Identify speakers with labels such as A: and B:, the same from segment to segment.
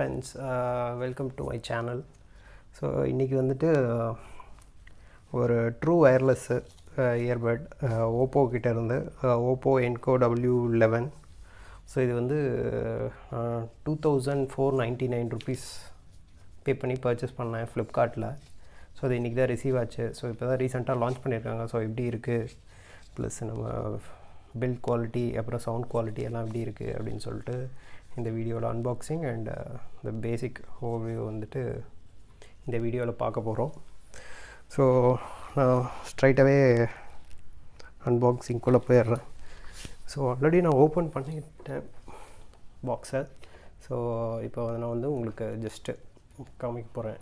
A: friends, welcome to my channel. So இன்றைக்கி வந்துட்டு ஒரு ட்ரூ ஒயர்லெஸ் இயர்பட் ஓப்போ கிட்ட இருந்து ஓப்போ என்கோ W11. ஸோ இது வந்து 2499 ருபீஸ் பே பண்ணி பர்ச்சேஸ் பண்ணேன் ஃப்ளிப்கார்ட்டில். ஸோ அது இன்றைக்கி தான் ரிசீவ் ஆச்சு. ஸோ இப்போ தான் ரீசெண்டாக லான்ச் பண்ணியிருக்காங்க. ஸோ எப்படி இருக்குது, ப்ளஸ் நம்ம பில்ட் குவாலிட்டி அப்புறம் சவுண்ட் குவாலிட்டி எல்லாம் எப்படி இருக்குது அப்படின்னு சொல்லிட்டு இந்த வீடியோவில் அன்பாக்சிங் அண்ட் இந்த பேசிக் ஓவர்வியூ வந்துட்டு இந்த வீடியோவில் பார்க்க போகிறோம். ஸோ நான் ஸ்ட்ரைட்டாகவே அன்பாக்சிங்குள்ளே போயிடுறேன். ஸோ ஆல்ரெடி நான் ஓப்பன் பண்ணிட்டேன் பாக்ஸை. ஸோ இப்போ நான் வந்து உங்களுக்கு ஜஸ்ட்டு காமிக்க போகிறேன்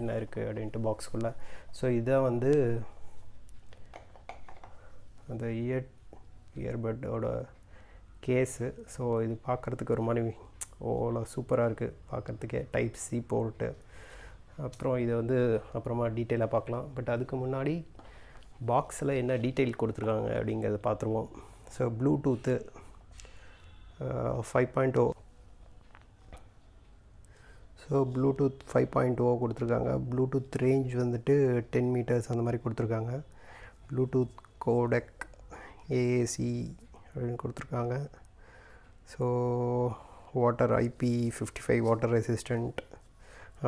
A: என்ன இருக்குது அப்படின்ட்டு பாக்ஸ்குள்ளே. ஸோ இதை வந்து அந்த இயர்பட்டோட கேஸு. ஸோ இது பார்க்குறதுக்கு ஒரு மாதிரி ஓல சூப்பராக இருக்குது பார்க்குறதுக்கே. Type C board. அப்புறம் இதை வந்து அப்புறமா டீட்டெயிலாக பார்க்கலாம். பட் அதுக்கு முன்னாடி பாக்ஸில் என்ன டீட்டெயில் கொடுத்துருக்காங்க அப்படிங்கிறத பார்த்துருவோம். So bluetooth 5.0. ஸோ ப்ளூடூத் 5.0 கொடுத்துருக்காங்க. ப்ளூடூத் ரேஞ்ச் வந்துட்டு 10 மீட்டர்ஸ் அந்த மாதிரி கொடுத்துருக்காங்க. ப்ளூடூத் கோடெக் AAC அப்படின்னு கொடுத்துருக்காங்க. So water IP55 water resistant,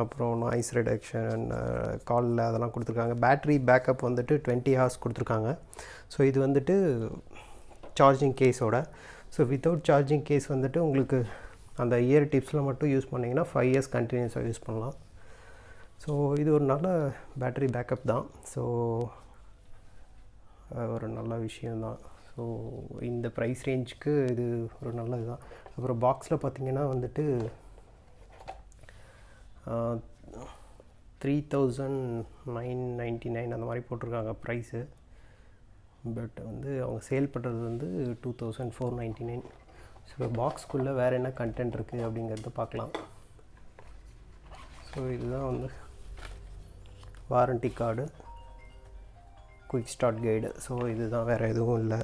A: அப்புறம் நாய்ஸ் ரிடக்ஷன், காலில் அதெல்லாம் கொடுத்துருக்காங்க. பேட்ரி பேக்கப் வந்துட்டு 20 ஹவர்ஸ் கொடுத்துருக்காங்க. ஸோ இது வந்துட்டு சார்ஜிங் கேஸோட. ஸோ வித்தவுட் சார்ஜிங் கேஸ் வந்துட்டு உங்களுக்கு அந்த இயர் டிப்ஸில் மட்டும் யூஸ் பண்ணிங்கன்னா 5 இயர்ஸ் கண்டினியூஸாக யூஸ் பண்ணலாம். ஸோ இது ஒரு நல்ல பேட்ரி பேக்கப் தான். ஸோ ஒரு நல்ல விஷயந்தான். ஸோ இந்த ப்ரைஸ் ரேஞ்சுக்கு இது ஒரு நல்லது தான். அப்புறம் பாக்ஸில் பார்த்திங்கன்னா வந்துட்டு 3999 அந்த மாதிரி போட்டிருக்காங்க ப்ரைஸு. பட் வந்து அவங்க சேல் பண்ணுறது வந்து 2499. ஸோ பாக்ஸ்க்குள்ளே வேறு என்ன கண்டென்ட் இருக்குது அப்படிங்கிறத பார்க்கலாம். ஸோ இதுதான் வந்து warranty card, quick start guide. So இதுதான், வேறு எதுவும் இல்லை.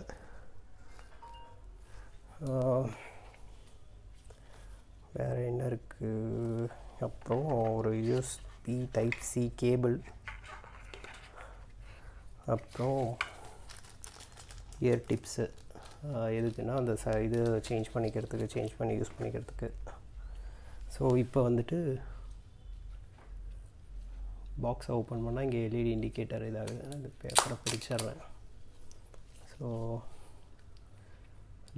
A: வேறு என்ன இருக்குது, அப்புறம் ஒரு USB டைப் சி கேபிள், அப்புறம் இயர் டிப்ஸு. எதுக்குன்னா அந்த இது சேஞ்ச் பண்ணி யூஸ் பண்ணிக்கிறதுக்கு. ஸோ இப்போ வந்துட்டு பாக்ஸை ஓப்பன் பண்ணால் இங்கே LED இண்டிகேட்டர் இதாகுது. அந்த பேப்பரை பிரிச்சிட்றேன். ஸோ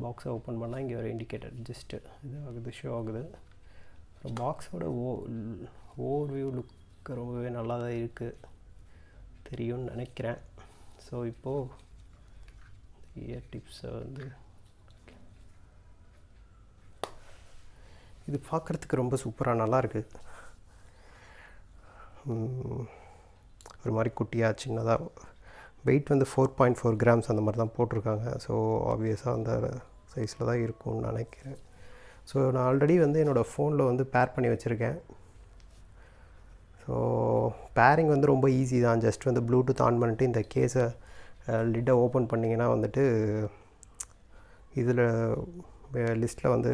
A: பாக்ஸை ஓப்பன் பண்ணால் இங்கே ஒரு இண்டிகேட்டர் ஜஸ்ட்டு இதாகுது, ஷோ ஆகுது. அப்புறம் பாக்ஸோட ஓவர்வியூ லுக் ரொம்பவே நல்லா தான் இருக்குது, தெரியும்னு நினைக்கிறேன். ஸோ இப்போது இயர் டிப்ஸை வந்து இது பார்க்குறதுக்கு ரொம்ப சூப்பராக நல்லாயிருக்கு. ஒரு மாதிரி குட்டியாக சின்னதாக. வெயிட் வந்து 4.4 கிராம்ஸ் அந்த மாதிரி தான் போட்டிருக்காங்க. ஸோ ஆப்வியஸாக அந்த சைஸில் தான் இருக்கும்னு நினைக்கிறேன். ஸோ நான் ஆல்ரெடி வந்து என்னோடய ஃபோனில் வந்து பேர் பண்ணி வச்சுருக்கேன். ஸோ பேரிங் வந்து ரொம்ப ஈஸி தான். ஜஸ்ட் வந்து ப்ளூடூத் ஆன் பண்ணிட்டு இந்த கேஸை லிட்டை ஓப்பன் பண்ணிங்கன்னா வந்துட்டு இதில் லிஸ்ட்டில் வந்து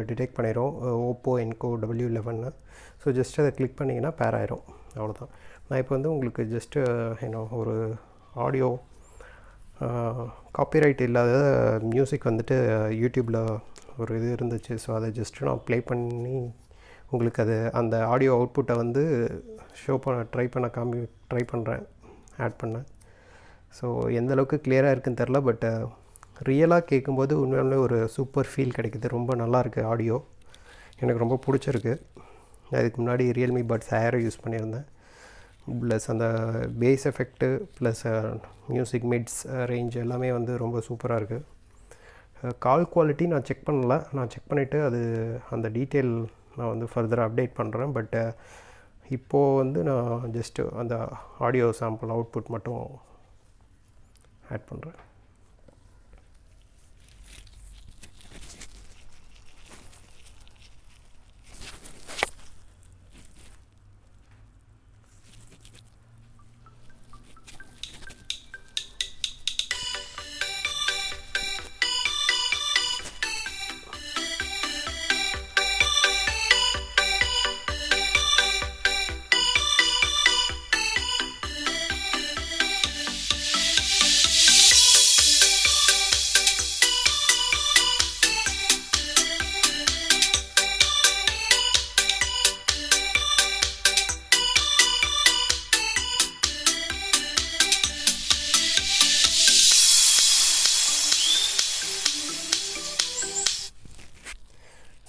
A: டிடெக்ட் பண்ணிடும் ஓப்போ என்கோ W11. ஸோ ஜஸ்ட் அதை கிளிக் பண்ணிங்கன்னா பேர் ஆயிரும், அவ்வளோதான். நான் இப்போ வந்து உங்களுக்கு ஜஸ்ட்டு ஒரு ஆடியோ காப்பிரைட் இல்லாத மியூசிக் வந்துட்டு யூடியூப்பில் ஒரு இது இருந்துச்சு. ஸோ அதை ஜஸ்ட்டு நான் ப்ளே பண்ணி உங்களுக்கு அந்த ஆடியோ அவுட்புட்டை வந்து ட்ரை பண்ணுறேன், ஆட் பண்ணேன். ஸோ எந்தளவுக்கு கிளியராக இருக்குதுன்னு தெரில. பட் ரியலாக கேட்கும்போது உண்மையிலே ஒரு சூப்பர் ஃபீல் கிடைக்குது. ரொம்ப நல்லாயிருக்கு ஆடியோ, எனக்கு ரொம்ப பிடிச்சிருக்கு. அதுக்கு முன்னாடி ரியல்மி பட்ஸ் ஏர் யூஸ் பண்ணியிருந்தேன். ப்ளஸ் அந்த bass effect plus music mids range எல்லாமே வந்து ரொம்ப சூப்பராக இருக்குது. கால் குவாலிட்டி நான் செக் பண்ணல. நான் செக் பண்ணிவிட்டு அந்த டீட்டெயில் நான் வந்து ஃபர்தராக அப்டேட் பண்ணுறேன். பட் இப்போது வந்து நான் ஜஸ்ட்டு அந்த ஆடியோ சாம்பிள் அவுட்புட் மட்டும் ஆட் பண்ணுறேன்.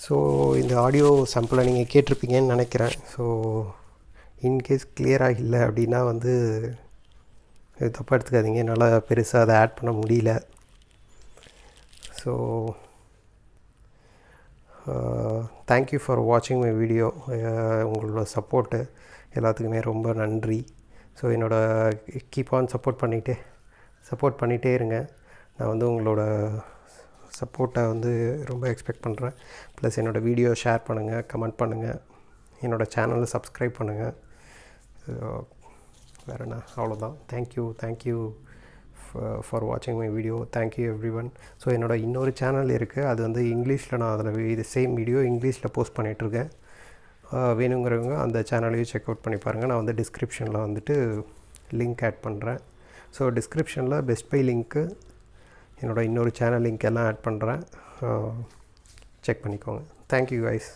A: ஸோ இந்த ஆடியோ சாம்பிளை நீங்கள் கேட்டிருப்பீங்கன்னு நினைக்கிறேன். ஸோ இன்கேஸ் கிளியராக இல்லை அப்படின்னா வந்து இது தப்பாக எடுத்துக்காதீங்க, என்னால் பெருசாக அதை ஆட் பண்ண முடியல. ஸோ தேங்க்யூ ஃபார் வாட்சிங் மை வீடியோ. உங்களோட சப்போர்ட்டு எல்லாத்துக்குமே ரொம்ப நன்றி. ஸோ என்னோடய கீப் ஆன் சப்போர்ட் பண்ணிகிட்டே இருங்க. நான் வந்து உங்களோட சப்போர்ட்டை வந்து ரொம்ப எக்ஸ்பெக்ட் பண்ணுறேன். ப்ளஸ் என்னோடய வீடியோ ஷேர் பண்ணுங்கள், கமெண்ட் பண்ணுங்கள், என்னோடய சேனலை சப்ஸ்கிரைப் பண்ணுங்கள். வேறு என்ன, அவ்வளோதான். தேங்க்யூ ஃபார் வாட்சிங் my video. Thank you every one. So என்னோடய இன்னொரு சேனல் இருக்குது, அது வந்து இங்கிலீஷில் நான் அதில் இது சேம் வீடியோ இங்கிலீஷில் போஸ்ட் பண்ணிகிட்ருக்கேன். வேணுங்கிறவங்க அந்த சேனலையும் செக் அவுட் பண்ணி பாருங்கள். நான் வந்து டிஸ்கிரிப்ஷனில் வந்துட்டு லிங்க் ஆட் பண்ணுறேன். ஸோ டிஸ்கிரிப்ஷனில் பெஸ்ட் பை லிங்க்கு, என்னோடய இன்னொரு சேனல் லிங்க் எல்லாம் ஆட் பண்ணுறேன். செக் பண்ணிக்கோங்க. Thank you guys.